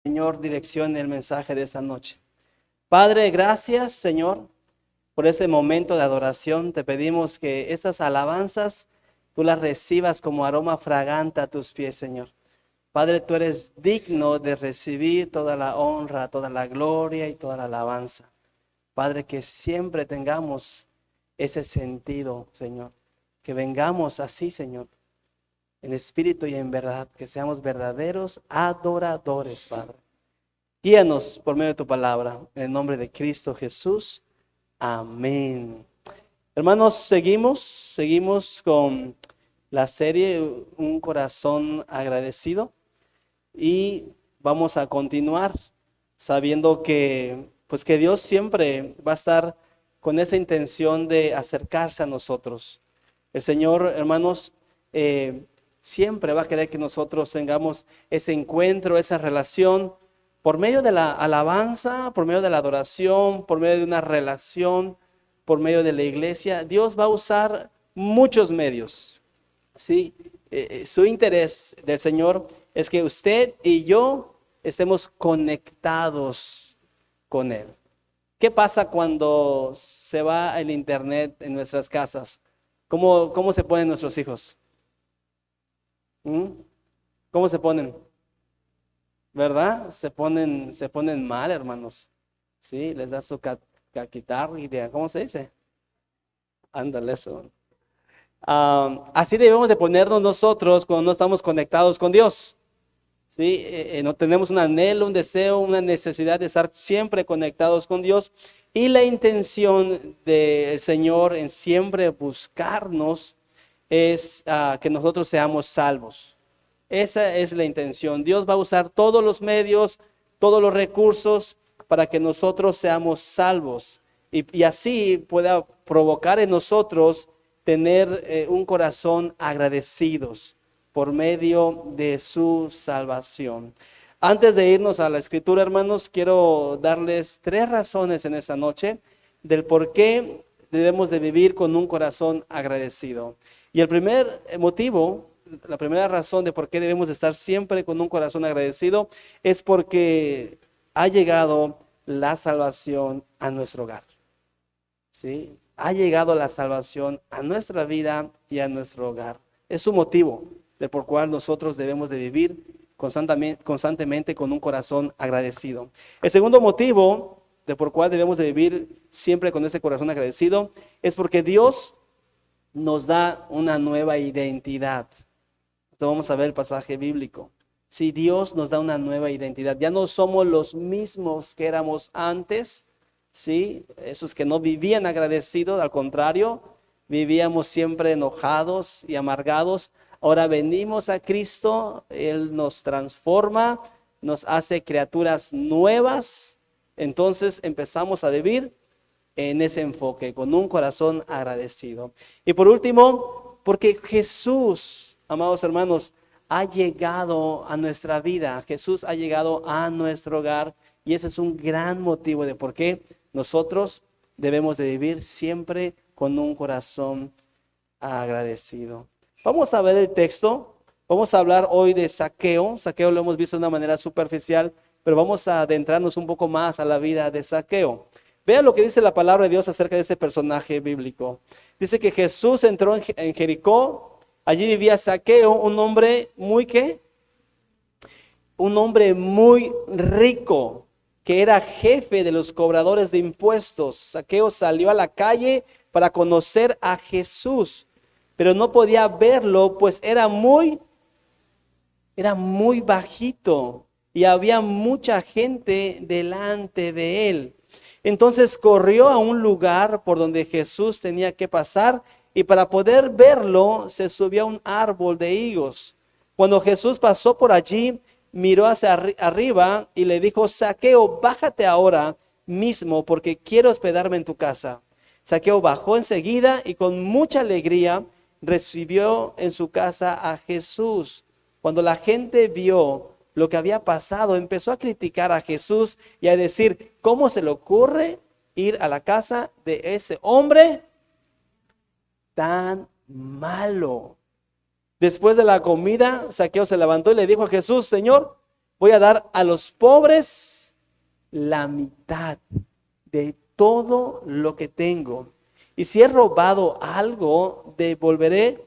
Señor, dirección el mensaje de esta noche. Padre, gracias, Señor, por este momento de adoración. Te pedimos que estas alabanzas tú las recibas como aroma fragante a tus pies, Señor. Padre, tú eres digno de recibir toda la honra, toda la gloria y toda la alabanza. Padre, que siempre tengamos ese sentido, Señor. Que vengamos así, Señor, en espíritu y en verdad, que seamos verdaderos adoradores, Padre. Guíanos por medio de tu palabra, en el nombre de Cristo Jesús. Amén. Hermanos, seguimos con la serie Un corazón agradecido y vamos a continuar sabiendo que que Dios siempre va a estar con esa intención de acercarse a nosotros. El Señor, hermanos, siempre va a querer que nosotros tengamos ese encuentro, esa relación, por medio de la alabanza, por medio de la adoración, por medio de una relación, por medio de la iglesia. Dios va a usar muchos medios, ¿sí? Su interés del Señor es que usted y yo estemos conectados con Él. ¿Qué pasa cuando se va el internet en nuestras casas? ¿Cómo se ponen nuestros hijos? ¿Cómo se ponen? ¿Verdad? Se ponen mal, hermanos. Sí, les da su caquitarria, ¿cómo se dice? Ándale eso. Así debemos de ponernos nosotros cuando no estamos conectados con Dios. ¿Sí? No tenemos un anhelo, un deseo, una necesidad de estar siempre conectados con Dios. Y la intención del Señor en siempre buscarnos es que nosotros seamos salvos. Esa es la intención. Dios va a usar todos los medios, todos los recursos para que nosotros seamos salvos y así pueda provocar en nosotros tener un corazón agradecidos por medio de su salvación. Antes de irnos a la escritura, hermanos, quiero darles 3 razones en esta noche del por qué debemos de vivir con un corazón agradecido. Y el primer motivo, la primera razón de por qué debemos de estar siempre con un corazón agradecido es porque ha llegado la salvación a nuestro hogar. ¿Sí? Ha llegado la salvación a nuestra vida y a nuestro hogar. Es un motivo de por cual nosotros debemos de vivir constantemente con un corazón agradecido. El segundo motivo de por cual debemos de vivir siempre con ese corazón agradecido es porque Dios nos da una nueva identidad. Entonces vamos a ver el pasaje bíblico. Si Dios nos da una nueva identidad, ya no somos los mismos que éramos antes, ¿sí? Esos que no vivían agradecidos, al contrario, vivíamos siempre enojados y amargados. Ahora venimos a Cristo, Él nos transforma, nos hace criaturas nuevas. Entonces empezamos a vivir en ese enfoque, con un corazón agradecido. Y por último, porque Jesús, amados hermanos, ha llegado a nuestra vida. Jesús ha llegado a nuestro hogar y ese es un gran motivo de por qué nosotros debemos de vivir siempre con un corazón agradecido. Vamos a ver el texto. Vamos a hablar hoy de Zaqueo. Zaqueo lo hemos visto de una manera superficial, pero vamos a adentrarnos un poco más a la vida de Zaqueo. Vean lo que dice la palabra de Dios acerca de ese personaje bíblico. Dice que Jesús entró en Jericó. Allí vivía Zaqueo, un hombre muy ¿qué? Un hombre muy rico, que era jefe de los cobradores de impuestos. Zaqueo salió a la calle para conocer a Jesús, pero no podía verlo, pues era muy bajito y había mucha gente delante de él. Entonces corrió a un lugar por donde Jesús tenía que pasar y para poder verlo se subió a un árbol de higos. Cuando Jesús pasó por allí, miró hacia arriba y le dijo: Zaqueo, bájate ahora mismo porque quiero hospedarme en tu casa. Zaqueo bajó enseguida y con mucha alegría recibió en su casa a Jesús. Cuando la gente vio lo que había pasado, empezó a criticar a Jesús y a decir: ¿cómo se le ocurre ir a la casa de ese hombre tan malo? Después de la comida, Zaqueo se levantó y le dijo a Jesús: Señor, voy a dar a los pobres la mitad de todo lo que tengo. Y si he robado algo, devolveré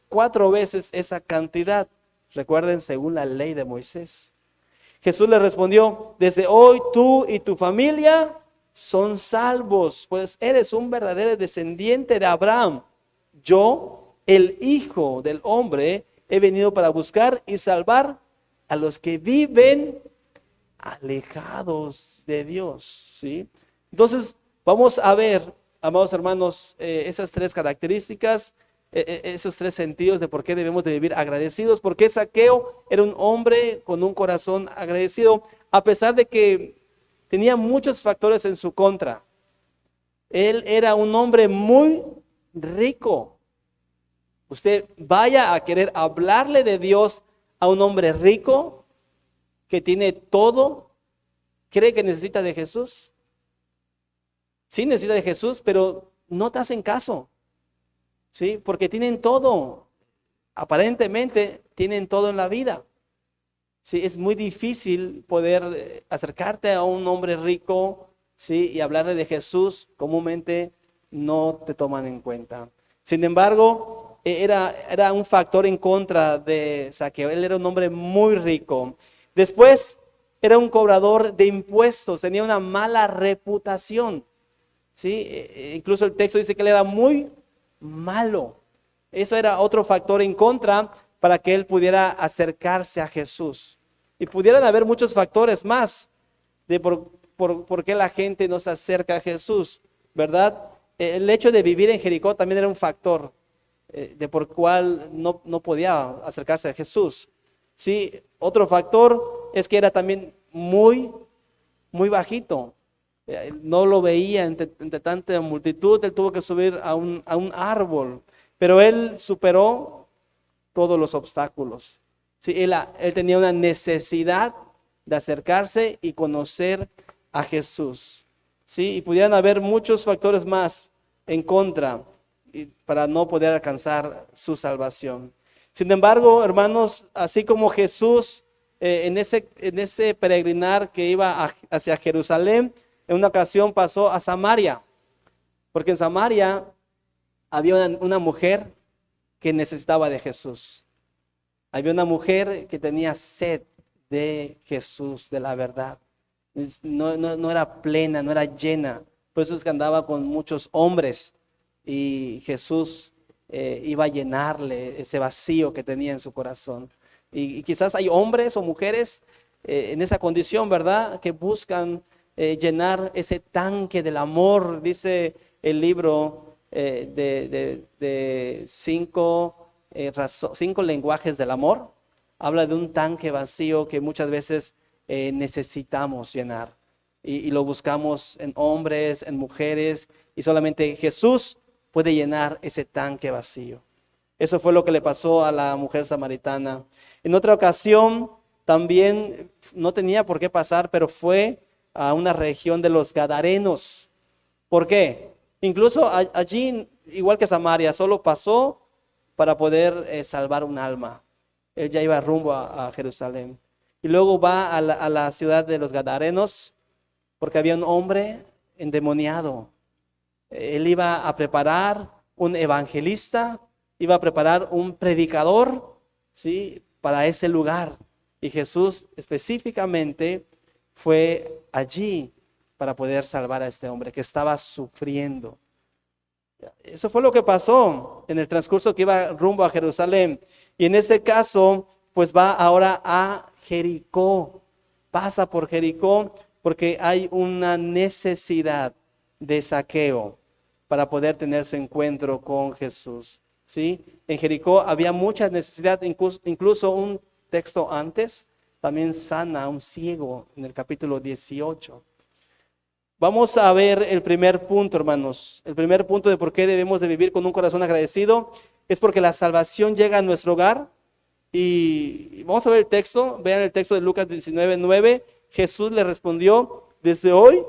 4 veces esa cantidad. Recuerden, según la ley de Moisés. Jesús le respondió: desde hoy tú y tu familia son salvos, pues eres un verdadero descendiente de Abraham. Yo, el Hijo del Hombre, he venido para buscar y salvar a los que viven alejados de Dios, ¿sí? Entonces, vamos a ver, amados hermanos, esas 3 características, esos 3 sentidos de por qué debemos de vivir agradecidos. Porque Zaqueo era un hombre con un corazón agradecido, a pesar de que tenía muchos factores en su contra. Él era un hombre muy rico. Usted vaya a querer hablarle de Dios a un hombre rico que tiene todo. ¿Cree que necesita de Jesús? Sí necesita de Jesús, pero no te hacen caso, ¿sí? Porque tienen todo. Aparentemente tienen todo en la vida. Sí, es muy difícil poder acercarte a un hombre rico, ¿sí? Y hablarle de Jesús. Comúnmente no te toman en cuenta. Sin embargo, era un factor en contra de Zaqueo. Él era un hombre muy rico. Después, era un cobrador de impuestos. Tenía una mala reputación, ¿sí? Incluso el texto dice que él era muy malo. Eso era otro factor en contra para que él pudiera acercarse a Jesús. Y pudieran haber muchos factores más de por qué la gente no se acerca a Jesús, ¿verdad? El hecho de vivir en Jericó también era un factor de por cual no podía acercarse a Jesús. Sí, otro factor es que era también muy bajito. No lo veía entre tanta multitud. Él tuvo que subir a un árbol, pero él superó todos los obstáculos. Sí, él tenía una necesidad de acercarse y conocer a Jesús. Sí, y pudieran haber muchos factores más en contra para no poder alcanzar su salvación. Sin embargo, hermanos, así como Jesús en ese peregrinar que iba hacia Jerusalén, en una ocasión pasó a Samaria, porque en Samaria había una mujer que necesitaba de Jesús. Había una mujer que tenía sed de Jesús, de la verdad. No era plena, no era llena. Por eso es que andaba con muchos hombres y Jesús iba a llenarle ese vacío que tenía en su corazón. Y quizás hay hombres o mujeres en esa condición, ¿verdad? Que buscan llenar ese tanque del amor. Dice el libro de 5 lenguajes del amor. Habla de un tanque vacío que muchas veces necesitamos llenar. Y lo buscamos en hombres, en mujeres. Y solamente Jesús puede llenar ese tanque vacío. Eso fue lo que le pasó a la mujer samaritana. En otra ocasión también no tenía por qué pasar, pero fue a una región de los Gadarenos. ¿Por qué? Incluso allí, igual que Samaria, solo pasó para poder salvar un alma. Él ya iba rumbo a Jerusalén. Y luego va a la ciudad de los Gadarenos porque había un hombre endemoniado. Él iba a preparar un evangelista, iba a preparar un predicador, ¿sí? Para ese lugar. Y Jesús específicamente fue allí para poder salvar a este hombre que estaba sufriendo. Eso fue lo que pasó en el transcurso que iba rumbo a Jerusalén. Y en ese caso, pues va ahora a Jericó. Pasa por Jericó porque hay una necesidad de Zaqueo para poder tener su encuentro con Jesús. ¿Sí? En Jericó había mucha necesidad, incluso un texto antes también sana a un ciego en el capítulo 18. Vamos a ver el primer punto, hermanos. El primer punto de por qué debemos de vivir con un corazón agradecido es porque la salvación llega a nuestro hogar. Y vamos a ver el texto. Vean el texto de Lucas 19:9. Jesús le respondió: desde hoy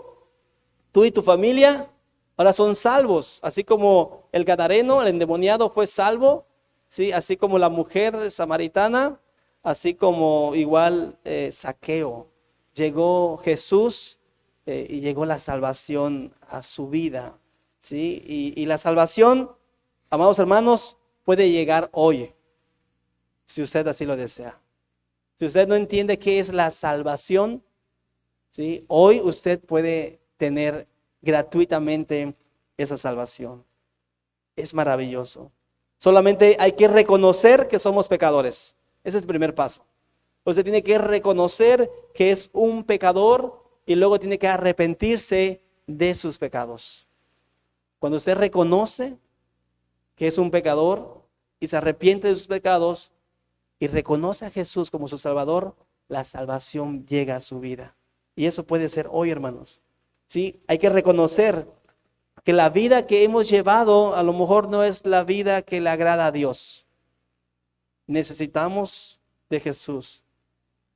tú y tu familia ahora son salvos, así como el gadareno, el endemoniado, fue salvo, ¿sí? Así como la mujer samaritana, así como igual Zaqueo. Llegó Jesús y llegó la salvación a su vida, ¿sí? Y la salvación, amados hermanos, puede llegar hoy, si usted así lo desea. Si usted no entiende qué es la salvación, ¿sí? Hoy usted puede tener gratuitamente esa salvación. Es maravilloso. Solamente hay que reconocer que somos pecadores. Ese es el primer paso. Usted tiene que reconocer que es un pecador y luego tiene que arrepentirse de sus pecados. Cuando usted reconoce que es un pecador y se arrepiente de sus pecados y reconoce a Jesús como su Salvador, la salvación llega a su vida. Y eso puede ser hoy, hermanos. Sí, hay que reconocer que la vida que hemos llevado a lo mejor no es la vida que le agrada a Dios. Necesitamos de Jesús.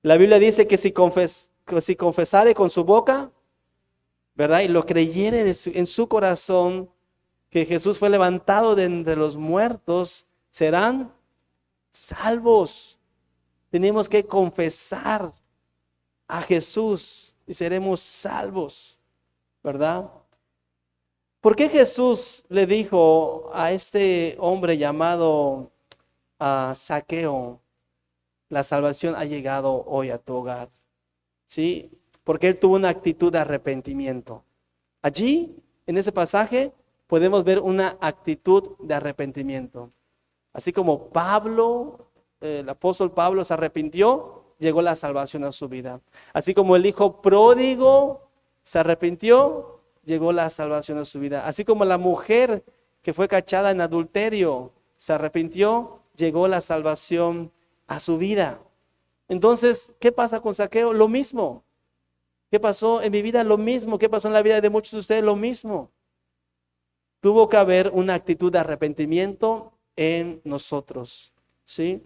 La Biblia dice que si confesare con su boca, ¿verdad? Y lo creyere en su corazón que Jesús fue levantado de entre los muertos, serán salvos. Tenemos que confesar a Jesús y seremos salvos, ¿verdad? ¿Por qué Jesús le dijo a este hombre llamado Zaqueo, la salvación ha llegado hoy a tu hogar? ¿Sí? Porque él tuvo una actitud de arrepentimiento. Allí, en ese pasaje, podemos ver una actitud de arrepentimiento. Así como Pablo, el apóstol Pablo se arrepintió, llegó la salvación a su vida. Así como el hijo pródigo se arrepintió, llegó la salvación a su vida. Así como la mujer que fue cachada en adulterio se arrepintió, llegó la salvación a su vida. Entonces, ¿qué pasa con Zaqueo? Lo mismo. ¿Qué pasó en mi vida? Lo mismo. ¿Qué pasó en la vida de muchos de ustedes? Lo mismo. Tuvo que haber una actitud de arrepentimiento en nosotros, ¿sí?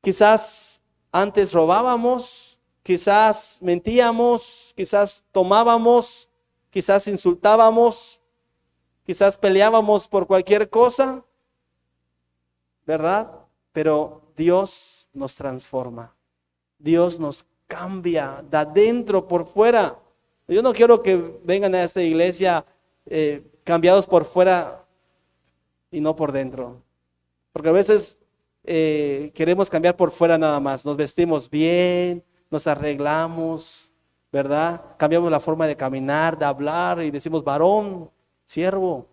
Quizás antes robábamos, quizás mentíamos, quizás tomábamos, quizás insultábamos, quizás peleábamos por cualquier cosa, ¿verdad? Pero Dios nos transforma, Dios nos cambia de adentro por fuera. Yo no quiero que vengan a esta iglesia cambiados por fuera y no por dentro, porque a veces queremos cambiar por fuera nada más. Nos vestimos bien, nos arreglamos, ¿verdad? Cambiamos la forma de caminar, de hablar y decimos varón, siervo.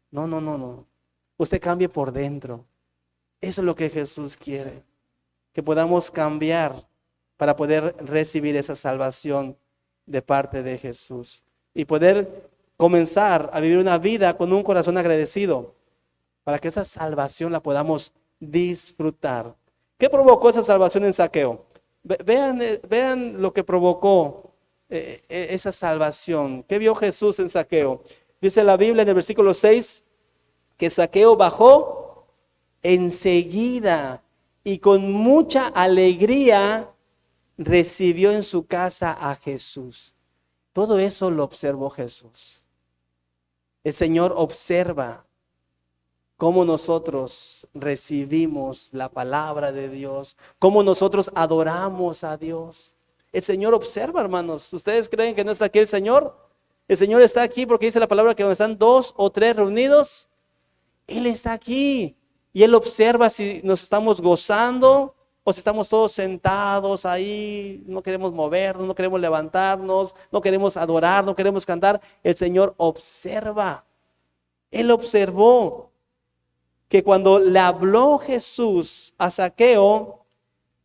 No. Usted cambie por dentro. Eso es lo que Jesús quiere, que podamos cambiar para poder recibir esa salvación de parte de Jesús y poder comenzar a vivir una vida con un corazón agradecido, para que esa salvación la podamos disfrutar. ¿Qué provocó esa salvación en Zaqueo? Vean lo que provocó esa salvación. ¿Qué vio Jesús en Zaqueo? Dice la Biblia en el versículo 6 que Zaqueo bajó enseguida y con mucha alegría recibió en su casa a Jesús. Todo eso lo observó Jesús. El Señor observa cómo nosotros recibimos la palabra de Dios, cómo nosotros adoramos a Dios. El Señor observa, hermanos. ¿Ustedes creen que no está aquí el Señor? El Señor está aquí porque dice la palabra que donde están 2 o 3 reunidos, Él está aquí. Y Él observa si nos estamos gozando o si estamos todos sentados ahí, no queremos movernos, no queremos levantarnos, no queremos adorar, no queremos cantar. El Señor observa. Él observó que cuando le habló Jesús a Zaqueo,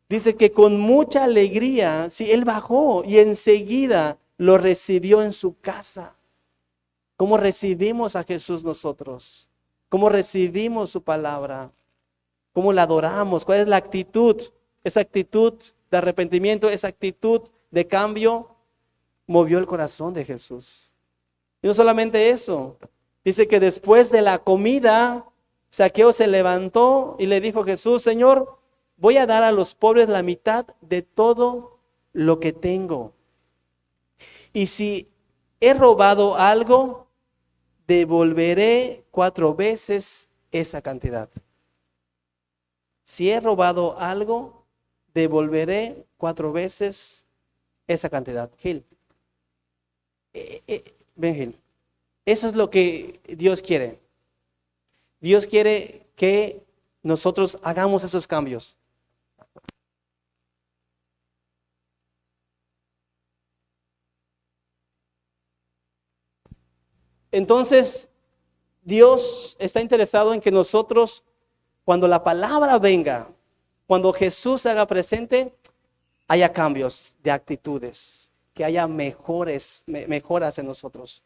dice que con mucha alegría, sí, él bajó y enseguida lo recibió en su casa. ¿Cómo recibimos a Jesús nosotros? ¿Cómo recibimos su palabra? ¿Cómo la adoramos? ¿Cuál es la actitud? Esa actitud de arrepentimiento, esa actitud de cambio, movió el corazón de Jesús. Y no solamente eso, dice que después de la comida, Zaqueo se levantó y le dijo a Jesús: Señor, voy a dar a los pobres la mitad de todo lo que tengo. Y si he robado algo, devolveré 4 veces esa cantidad. Si he robado algo, devolveré 4 veces esa cantidad. Gil. Ven, Gil. Eso es lo que Dios quiere. Dios quiere que nosotros hagamos esos cambios. Entonces, Dios está interesado en que nosotros, cuando la palabra venga, cuando Jesús se haga presente, haya cambios de actitudes, que haya mejoras en nosotros.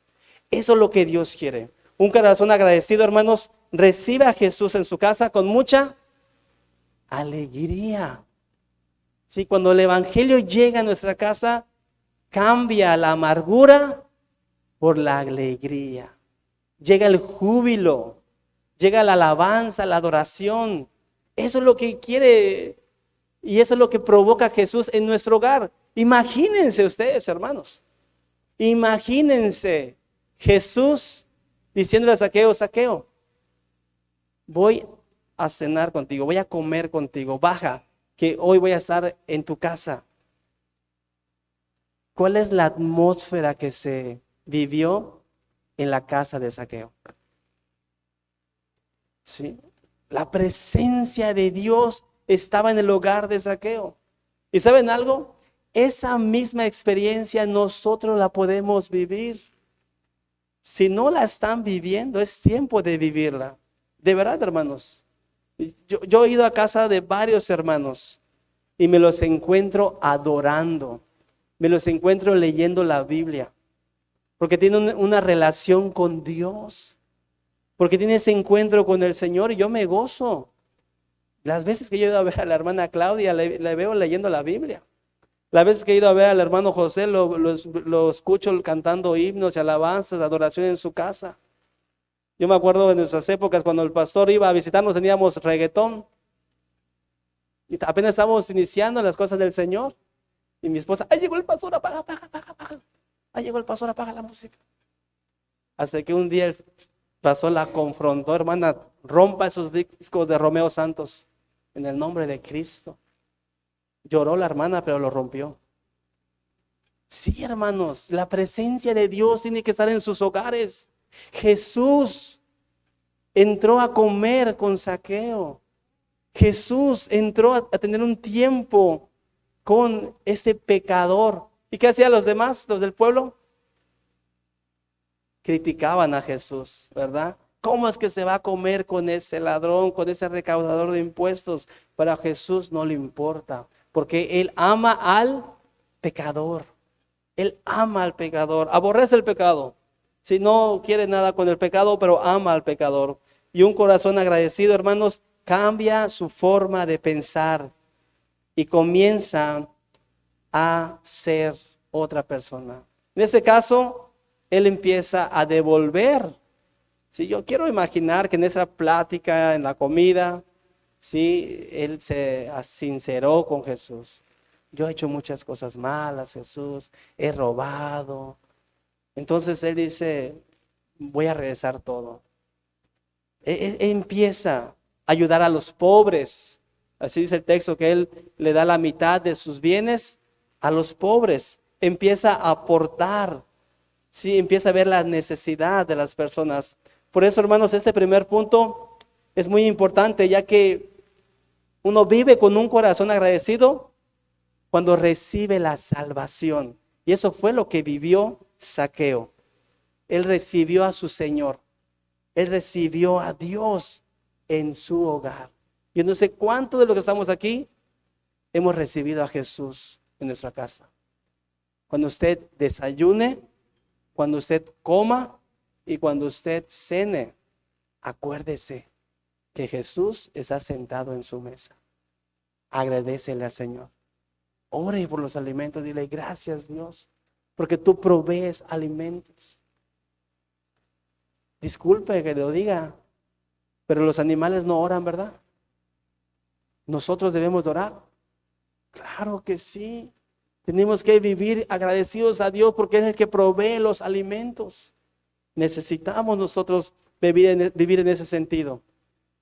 Eso es lo que Dios quiere. Un corazón agradecido, hermanos, recibe a Jesús en su casa con mucha alegría. Sí, cuando el evangelio llega a nuestra casa, cambia la amargura por la alegría. Llega el júbilo, llega la alabanza, la adoración. Eso es lo que quiere y eso es lo que provoca Jesús en nuestro hogar. Imagínense ustedes, hermanos. Imagínense Jesús diciéndole a Zaqueo: Zaqueo, voy a cenar contigo, voy a comer contigo, baja, que hoy voy a estar en tu casa. ¿Cuál es la atmósfera que se vivió en la casa de Zaqueo? ¿Sí? La presencia de Dios estaba en el hogar de Zaqueo. ¿Y saben algo? Esa misma experiencia nosotros la podemos vivir. Si no la están viviendo, es tiempo de vivirla. De verdad, hermanos. Yo he ido a casa de varios hermanos y me los encuentro adorando. Me los encuentro leyendo la Biblia. Porque tienen una relación con Dios. Porque tienen ese encuentro con el Señor y yo me gozo. Las veces que yo he ido a ver a la hermana Claudia, le veo leyendo la Biblia. Las veces que he ido a ver al hermano José, lo escucho cantando himnos y alabanzas, adoración en su casa. Yo me acuerdo de nuestras épocas cuando el pastor iba a visitarnos, teníamos reggaetón. Y apenas estábamos iniciando las cosas del Señor. Y mi esposa: ¡ay, llegó el pastor! ¡Apaga! ¡Ay, llegó el pastor! ¡Apaga la música! Hasta que un día el pastor la confrontó: hermana, rompa esos discos de Romeo Santos en el nombre de Cristo. Lloró la hermana, pero lo rompió. Sí, hermanos, la presencia de Dios tiene que estar en sus hogares. Jesús entró a comer con Zaqueo. Jesús entró a tener un tiempo con ese pecador. ¿Y qué hacían los demás, los del pueblo? Criticaban a Jesús, ¿verdad? ¿Cómo es que se va a comer con ese ladrón, con ese recaudador de impuestos? Pero a Jesús no le importa, porque Él ama al pecador. Él ama al pecador, aborrece el pecado. Si no quiere nada con el pecado, pero ama al pecador. Y un corazón agradecido, hermanos, cambia su forma de pensar y comienza a ser otra persona. En este caso, él empieza a devolver. Si yo quiero imaginar que en esa plática, en la comida, sí, él se sinceró con Jesús. Yo he hecho muchas cosas malas, Jesús, he robado. Entonces él dice: voy a regresar todo. Empieza a ayudar a los pobres. Así dice el texto, que él le da la mitad de sus bienes a los pobres. Empieza a aportar. Sí, empieza a ver la necesidad de las personas. Por eso, hermanos, este primer punto es muy importante, ya que uno vive con un corazón agradecido cuando recibe la salvación. Y eso fue lo que vivió Zaqueo. Él recibió a su Señor. Él recibió a Dios en su hogar. Yo no sé cuántos de los que estamos aquí hemos recibido a Jesús en nuestra casa. Cuando usted desayune, cuando usted coma y cuando usted cene, acuérdese que Jesús está sentado en su mesa. Agradécele al Señor. Ore por los alimentos. Dile: gracias, Dios, porque tú provees alimentos. Disculpe que lo diga, pero los animales no oran, ¿verdad? ¿Nosotros debemos de orar? Claro que sí. Tenemos que vivir agradecidos a Dios porque Él es el que provee los alimentos. Necesitamos nosotros vivir en ese sentido.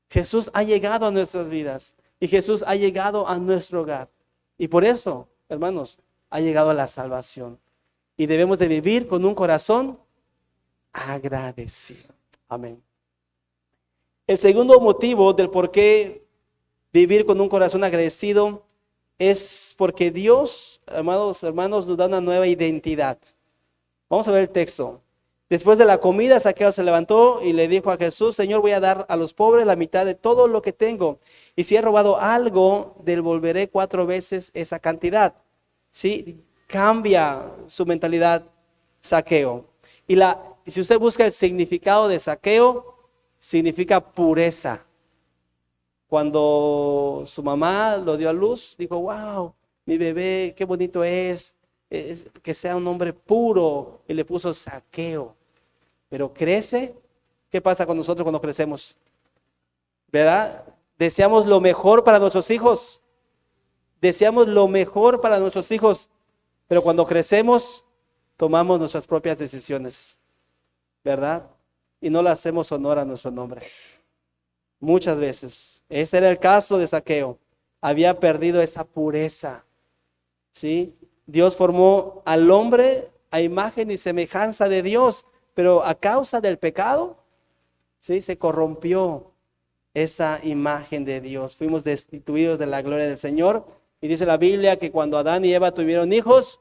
Jesús ha llegado a nuestras vidas. Y Jesús ha llegado a nuestro hogar. Y por eso, hermanos, ha llegado a la salvación. Y debemos de vivir con un corazón agradecido. Amén. El segundo motivo del por qué vivir con un corazón agradecido es porque Dios, hermanos, nos da una nueva identidad. Vamos a ver el texto. Después de la comida, Zaqueo se levantó y le dijo a Jesús: Señor, voy a dar a los pobres la mitad de todo lo que tengo. Y si he robado algo, devolveré 4 veces esa cantidad. ¿Sí? Cambia su mentalidad Zaqueo. Y si usted busca el significado de Zaqueo, significa pureza. Cuando su mamá lo dio a luz, dijo: wow, mi bebé, qué bonito es que sea un hombre puro. Y le puso Zaqueo. Pero crece. ¿Qué pasa con nosotros cuando crecemos? ¿Verdad? Deseamos lo mejor para nuestros hijos. Deseamos lo mejor para nuestros hijos. Pero cuando crecemos, tomamos nuestras propias decisiones. ¿Verdad? Y no le hacemos honor a nuestro nombre. Muchas veces. Ese era el caso de Zaqueo. Había perdido esa pureza. ¿Sí? Dios formó al hombre a imagen y semejanza de Dios, pero a causa del pecado, ¿sí?, se corrompió esa imagen de Dios. Fuimos destituidos de la gloria del Señor. Y dice la Biblia que cuando Adán y Eva tuvieron hijos,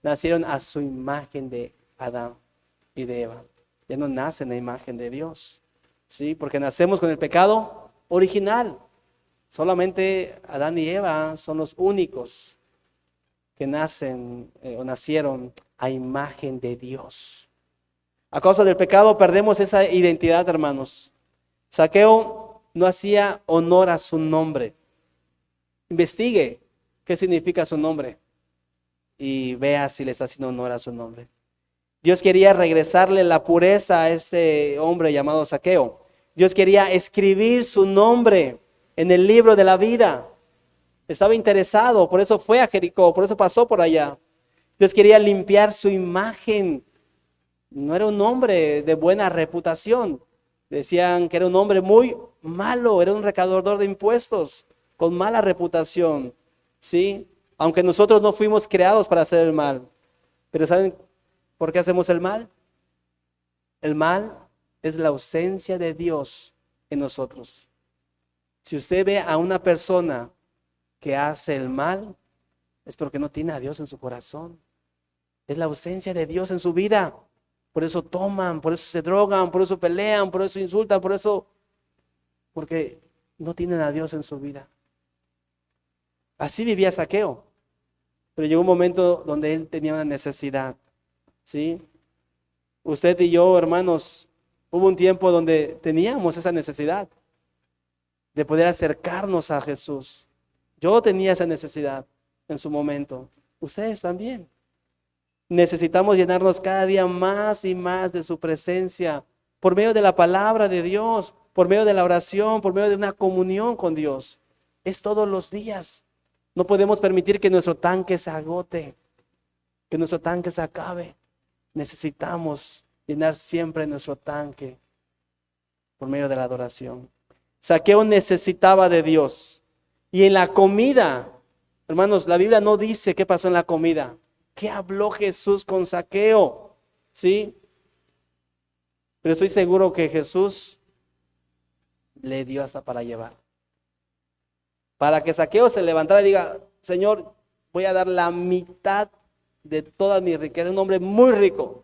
nacieron a su imagen de Adán y de Eva. Ya no nacen a imagen de Dios. ¿Sí? Porque nacemos con el pecado original. Solamente Adán y Eva son los únicos que nacen o nacieron a imagen de Dios. A causa del pecado perdemos esa identidad, hermanos. Zaqueo no hacía honor a su nombre. Investigue qué significa su nombre y vea si le está haciendo honor a su nombre. Dios quería regresarle la pureza a este hombre llamado Zaqueo. Dios quería escribir su nombre en el libro de la vida. Estaba interesado, por eso fue a Jericó, por eso pasó por allá. Dios quería limpiar su imagen. No era un hombre de buena reputación. Decían que era un hombre muy malo, era un recaudador de impuestos, con mala reputación. ¿Sí? Aunque nosotros no fuimos creados para hacer el mal. Pero ¿saben por qué hacemos el mal? El mal es la ausencia de Dios en nosotros. Si usted ve a una persona que hace el mal, es porque no tiene a Dios en su corazón. Es la ausencia de Dios en su vida. Por eso toman, por eso se drogan, por eso pelean, por eso insultan, porque no tienen a Dios en su vida. Así vivía Zaqueo. Pero llegó un momento donde él tenía una necesidad. ¿Sí? Usted y yo, hermanos, hubo un tiempo donde teníamos esa necesidad de poder acercarnos a Jesús. Yo tenía esa necesidad en su momento. Ustedes también. Necesitamos llenarnos cada día más y más de su presencia por medio de la palabra de Dios, por medio de la oración, por medio de una comunión con Dios. Es todos los días. No podemos permitir que nuestro tanque se agote, que nuestro tanque se acabe. Necesitamos llenar siempre nuestro tanque por medio de la adoración. Zaqueo necesitaba de Dios. Y en la comida, hermanos, la Biblia no dice qué pasó en la comida. ¿Qué habló Jesús con Zaqueo? ¿Sí? Pero estoy seguro que Jesús le dio hasta para llevar. Para que Zaqueo se levantara y diga: Señor, voy a dar la mitad de toda mi riqueza. Un hombre muy rico.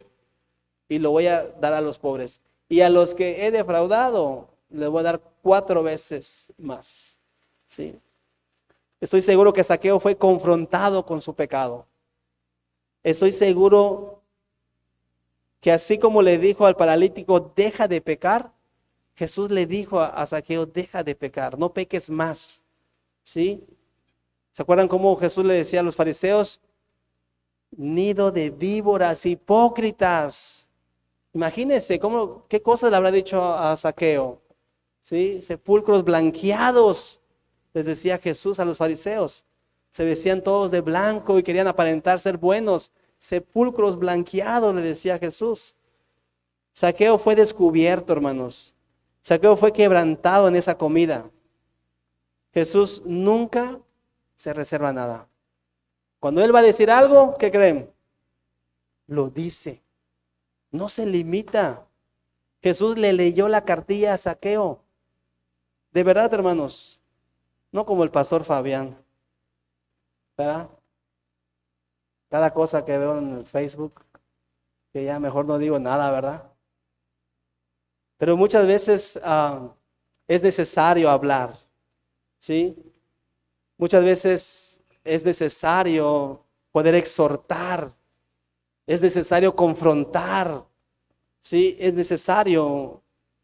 Y lo voy a dar a los pobres. Y a los que he defraudado, les voy a dar 4 veces más. ¿Sí? Estoy seguro que Zaqueo fue confrontado con su pecado. Estoy seguro que así como le dijo al paralítico: deja de pecar, Jesús le dijo a Zaqueo: deja de pecar, no peques más. ¿Sí? ¿Se acuerdan cómo Jesús le decía a los fariseos? Nido de víboras, hipócritas. Imagínense qué cosas le habrá dicho a Zaqueo. ¿Sí? Sepulcros blanqueados, les decía Jesús a los fariseos. Se vestían todos de blanco y querían aparentar ser buenos. Sepulcros blanqueados, le decía Jesús. Zaqueo fue descubierto, hermanos. Zaqueo fue quebrantado en esa comida. Jesús nunca se reserva nada. Cuando Él va a decir algo, ¿qué creen? Lo dice. No se limita. Jesús le leyó la cartilla a Zaqueo. De verdad, hermanos, no como el pastor Fabián, ¿verdad? Cada cosa que veo en el Facebook, que ya mejor no digo nada, ¿verdad? Pero muchas veces es necesario hablar, ¿sí? Muchas veces es necesario poder exhortar, es necesario confrontar, ¿sí? Es necesario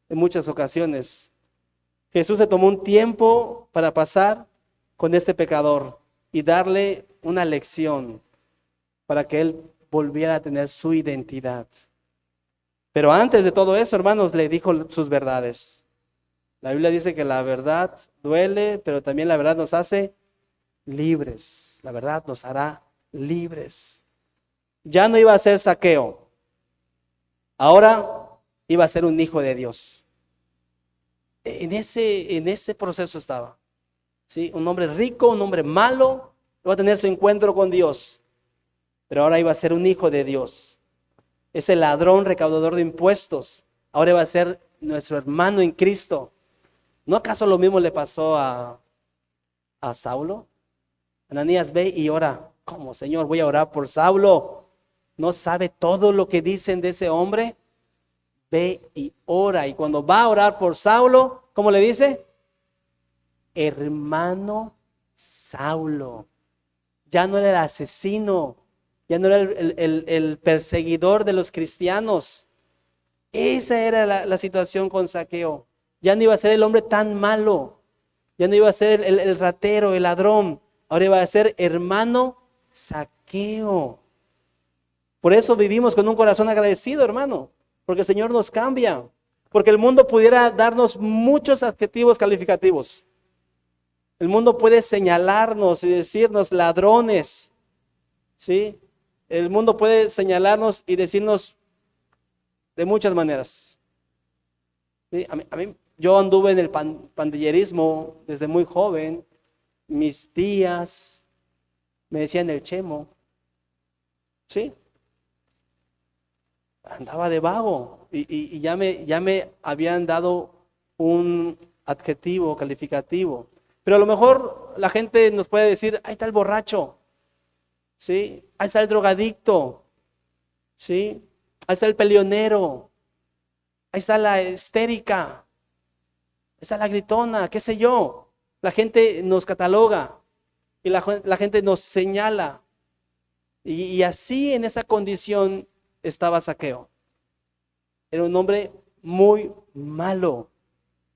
en muchas ocasiones. Jesús se tomó un tiempo para pasar con este pecador y darle una lección para que él volviera a tener su identidad. Pero antes de todo eso, hermanos, le dijo sus verdades. La Biblia dice que la verdad duele, pero también la verdad nos hace libres. La verdad nos hará libres. Ya no iba a ser Zaqueo. Ahora iba a ser un hijo de Dios. En ese proceso estaba. ¿Sí? Un hombre rico, un hombre malo, iba a tener su encuentro con Dios. Pero ahora iba a ser un hijo de Dios. Ese ladrón recaudador de impuestos, ahora va a ser nuestro hermano en Cristo. ¿No acaso lo mismo le pasó a Saulo? Ananías, ve y ora. ¿Cómo, Señor? Voy a orar por Saulo. ¿No sabe todo lo que dicen de ese hombre? Ve y ora. Y cuando va a orar por Saulo, ¿cómo le dice? Hermano Saulo. Ya no era el asesino. Ya no era el perseguidor de los cristianos. Esa era la situación con Zaqueo. Ya no iba a ser el hombre tan malo. Ya no iba a ser el ratero, el ladrón. Ahora iba a ser hermano Zaqueo. Por eso vivimos con un corazón agradecido, hermano. Porque el Señor nos cambia. Porque el mundo pudiera darnos muchos adjetivos calificativos. El mundo puede señalarnos y decirnos ladrones. ¿Sí? El mundo puede señalarnos y decirnos de muchas maneras. ¿Sí? Yo anduve en el pandillerismo desde muy joven. Mis tías me decían el chemo. ¿Sí? Andaba de vago y ya me habían dado un adjetivo calificativo. Pero a lo mejor la gente nos puede decir, ahí está el borracho. ¿Sí? Ahí está el drogadicto, ¿sí? Ahí está el peleonero, ahí está la histérica, ahí está la gritona, qué sé yo. La gente nos cataloga y la gente nos señala. Y así en esa condición estaba Zaqueo. Era un hombre muy malo.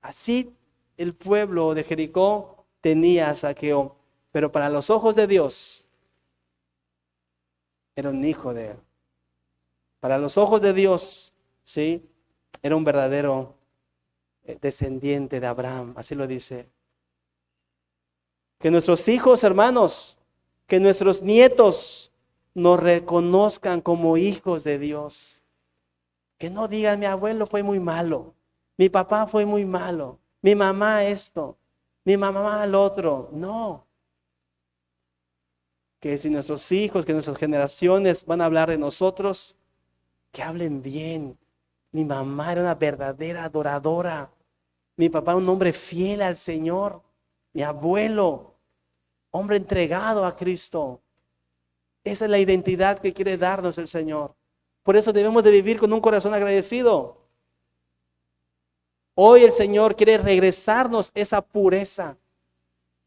Así el pueblo de Jericó tenía a Zaqueo, pero para los ojos de Dios, era un hijo de él. Para los ojos de Dios, ¿sí? Era un verdadero descendiente de Abraham, así lo dice. Que nuestros hijos, hermanos, que nuestros nietos nos reconozcan como hijos de Dios. Que no digan, mi abuelo fue muy malo, mi papá fue muy malo, mi mamá esto, mi mamá el otro. No. Que si nuestros hijos, que nuestras generaciones van a hablar de nosotros, que hablen bien. Mi mamá era una verdadera adoradora. Mi papá un hombre fiel al Señor. Mi abuelo, hombre entregado a Cristo. Esa es la identidad que quiere darnos el Señor. Por eso debemos de vivir con un corazón agradecido. Hoy el Señor quiere regresarnos esa pureza.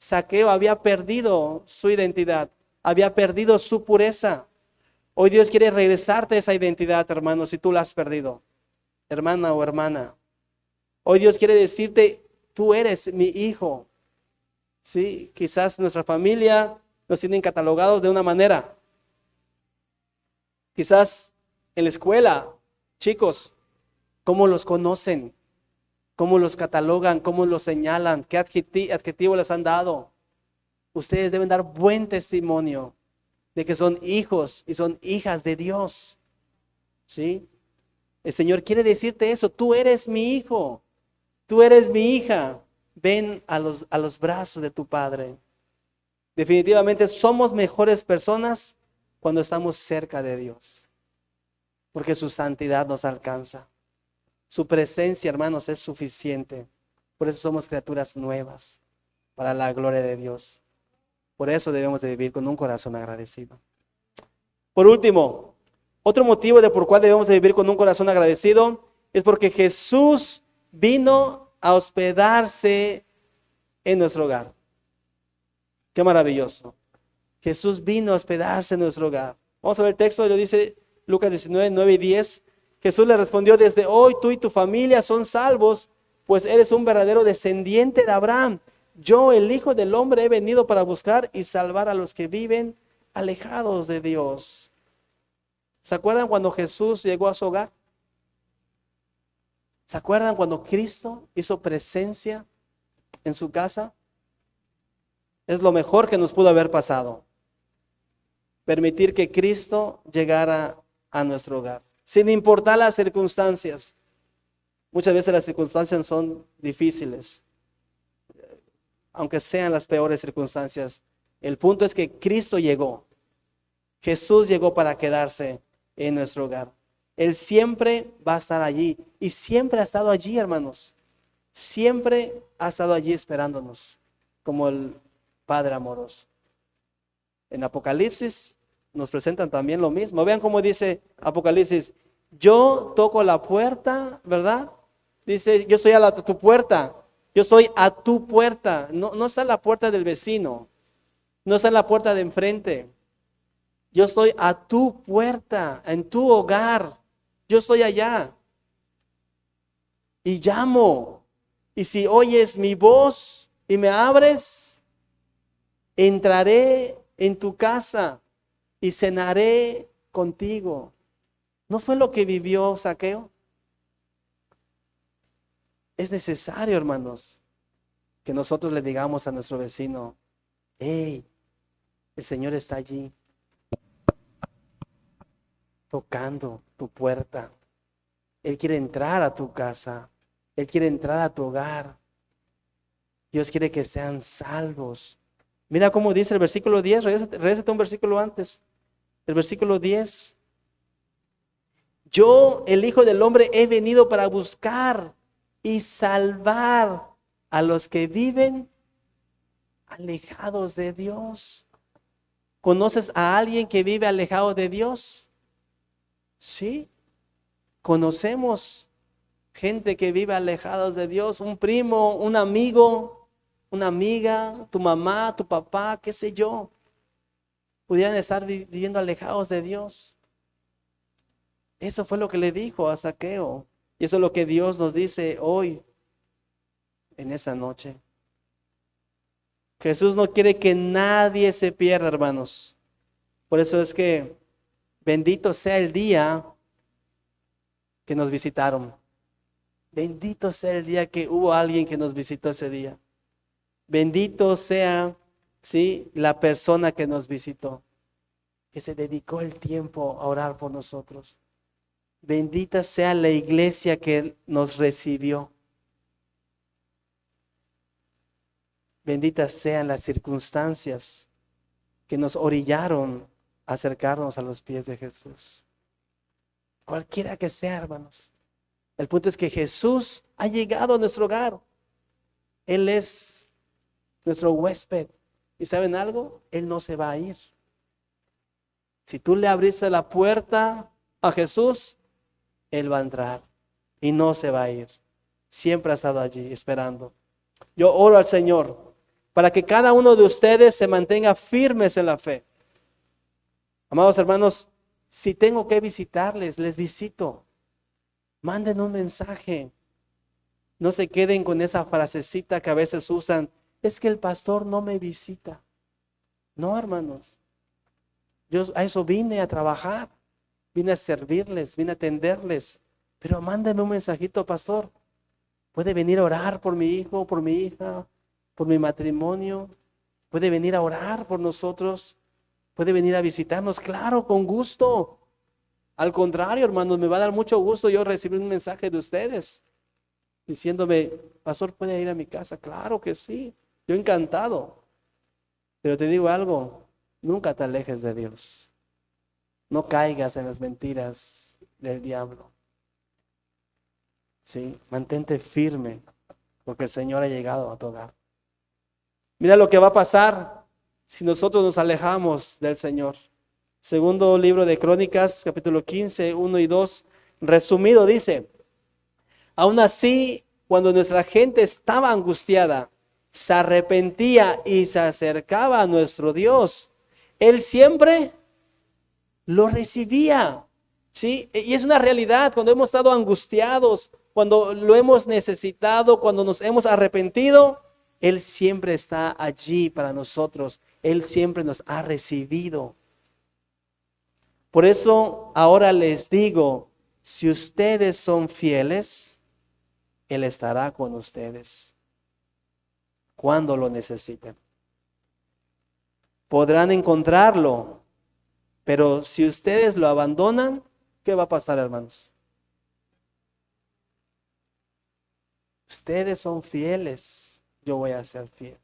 Zaqueo había perdido su identidad. Había perdido su pureza. Hoy Dios quiere regresarte esa identidad, hermano, si tú la has perdido. Hermana o hermana. Hoy Dios quiere decirte, tú eres mi hijo. Sí, quizás nuestra familia nos tienen catalogados de una manera. Quizás en la escuela, chicos, ¿cómo los conocen? ¿Cómo los catalogan? ¿Cómo los señalan? ¿Qué adjetivo les han dado? Ustedes deben dar buen testimonio de que son hijos y son hijas de Dios. ¿Sí? El Señor quiere decirte eso. Tú eres mi hijo. Tú eres mi hija. ven a los brazos de tu Padre. Definitivamente somos mejores personas cuando estamos cerca de Dios, porque su santidad nos alcanza. Su presencia, hermanos, es suficiente. Por eso somos criaturas nuevas para la gloria de Dios. Por eso debemos de vivir con un corazón agradecido. Por último, otro motivo de por cuál debemos de vivir con un corazón agradecido es porque Jesús vino a hospedarse en nuestro hogar. Qué maravilloso. Jesús vino a hospedarse en nuestro hogar. Vamos a ver el texto, lo dice Lucas 19, 9 y 10. Jesús le respondió: desde hoy tú y tu familia son salvos, pues eres un verdadero descendiente de Abraham. Yo, el Hijo del Hombre, he venido para buscar y salvar a los que viven alejados de Dios. ¿Se acuerdan cuando Jesús llegó a su hogar? ¿Se acuerdan cuando Cristo hizo presencia en su casa? Es lo mejor que nos pudo haber pasado. Permitir que Cristo llegara a nuestro hogar, sin importar las circunstancias. Muchas veces las circunstancias son difíciles, aunque sean las peores circunstancias. El punto es que Cristo llegó. Jesús llegó para quedarse en nuestro hogar. Él siempre va a estar allí y siempre ha estado allí, hermanos. Siempre ha estado allí esperándonos, como el Padre amoroso. En Apocalipsis nos presentan también lo mismo. Vean cómo dice Apocalipsis: yo toco la puerta, ¿verdad? Dice: yo estoy a tu puerta. Yo estoy a tu puerta. No está en la puerta del vecino. No está en la puerta de enfrente. Yo estoy a tu puerta, en tu hogar. Yo estoy allá. Y llamo. Y si oyes mi voz y me abres, entraré en tu casa y cenaré contigo. ¿No fue lo que vivió Zaqueo? Es necesario, hermanos, que nosotros le digamos a nuestro vecino: hey, el Señor está allí, tocando tu puerta. Él quiere entrar a tu casa. Él quiere entrar a tu hogar. Dios quiere que sean salvos. Mira cómo dice el versículo 10. Regrésate un versículo antes. El versículo 10. Yo, el Hijo del Hombre, he venido para buscar y salvar a los que viven alejados de Dios. ¿Conoces a alguien que vive alejado de Dios? Sí. Conocemos gente que vive alejados de Dios. Un primo, un amigo, una amiga, tu mamá, tu papá, qué sé yo. Pudieran estar viviendo alejados de Dios. Eso fue lo que le dijo a Zaqueo. Y eso es lo que Dios nos dice hoy, en esa noche. Jesús no quiere que nadie se pierda, hermanos. Por eso es que bendito sea el día que nos visitaron. Bendito sea el día que hubo alguien que nos visitó ese día. Bendito sea, sí, la persona que nos visitó, que se dedicó el tiempo a orar por nosotros. Bendita sea la iglesia que nos recibió. Benditas sean las circunstancias que nos orillaron a acercarnos a los pies de Jesús. Cualquiera que sea, hermanos. El punto es que Jesús ha llegado a nuestro hogar. Él es nuestro huésped. ¿Y saben algo? Él no se va a ir. Si tú le abriste la puerta a Jesús, Él va a entrar y no se va a ir. Siempre ha estado allí esperando. Yo oro al Señor para que cada uno de ustedes se mantenga firmes en la fe. Amados hermanos, si tengo que visitarles, les visito. Manden un mensaje. No se queden con esa frasecita que a veces usan: es que el pastor no me visita. No, hermanos. Yo a eso vine a trabajar. Vine a servirles, vine a atenderles. Pero mándenme un mensajito: pastor, ¿puede venir a orar por mi hijo, por mi hija, por mi matrimonio? ¿Puede venir a orar por nosotros? ¿Puede venir a visitarnos? Claro, con gusto. Al contrario, hermanos, me va a dar mucho gusto yo recibir un mensaje de ustedes. diciéndome, pastor, ¿puede ir a mi casa? Claro que sí, yo encantado. Pero te digo algo, nunca te alejes de Dios. No caigas en las mentiras del diablo. ¿Sí? Mantente firme, porque el Señor ha llegado a tu hogar. Mira lo que va a pasar si nosotros nos alejamos del Señor. Segundo libro de Crónicas, capítulo 15, 1 y 2, resumido dice, aún así, cuando nuestra gente estaba angustiada, se arrepentía y se acercaba a nuestro Dios, Él siempre lo recibía. ¿Sí? Y es una realidad, cuando hemos estado angustiados, cuando lo hemos necesitado, cuando nos hemos arrepentido, Él siempre está allí para nosotros. Él siempre nos ha recibido. Por eso ahora les digo, si ustedes son fieles, Él estará con ustedes cuando lo necesiten. Podrán encontrarlo, pero si ustedes lo abandonan, ¿qué va a pasar, hermanos? Ustedes son fieles, yo voy a ser fiel.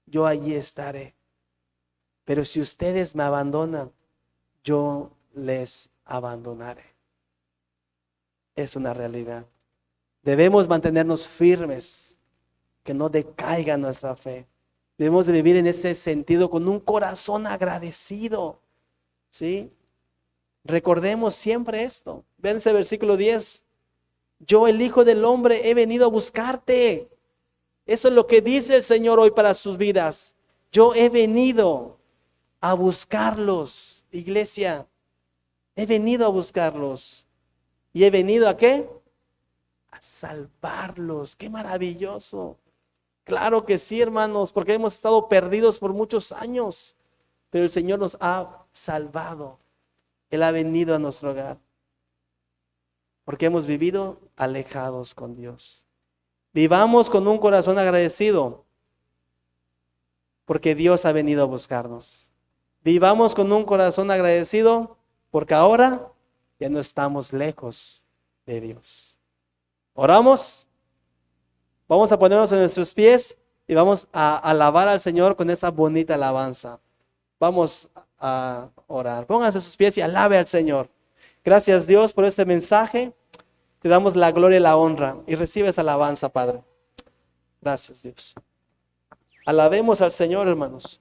Yo allí estaré. Pero si ustedes me abandonan, yo les abandonaré. Es una realidad. Debemos mantenernos firmes, que no decaiga nuestra fe. Debemos de vivir en ese sentido con un corazón agradecido. ¿Sí? Recordemos siempre esto. Ven ese versículo 10. Yo, el Hijo del Hombre, he venido a buscarte. Eso es lo que dice el Señor hoy para sus vidas. Yo he venido a buscarlos, iglesia. He venido a buscarlos. ¿Y he venido a qué? A salvarlos. ¡Qué maravilloso! Claro que sí, hermanos, porque hemos estado perdidos por muchos años. Pero el Señor nos ha salvado. Él ha venido a nuestro hogar. Porque hemos vivido alejados con Dios. Vivamos con un corazón agradecido. Porque Dios ha venido a buscarnos. Vivamos con un corazón agradecido. Porque ahora ya no estamos lejos de Dios. ¿Oramos? Vamos a ponernos en nuestros pies y vamos a alabar al Señor con esa bonita alabanza. Vamos a orar. Pónganse a sus pies y alabe al Señor. Gracias, Dios, por este mensaje. Te damos la gloria y la honra y recibe esa alabanza, Padre. Gracias, Dios. Alabemos al Señor, hermanos.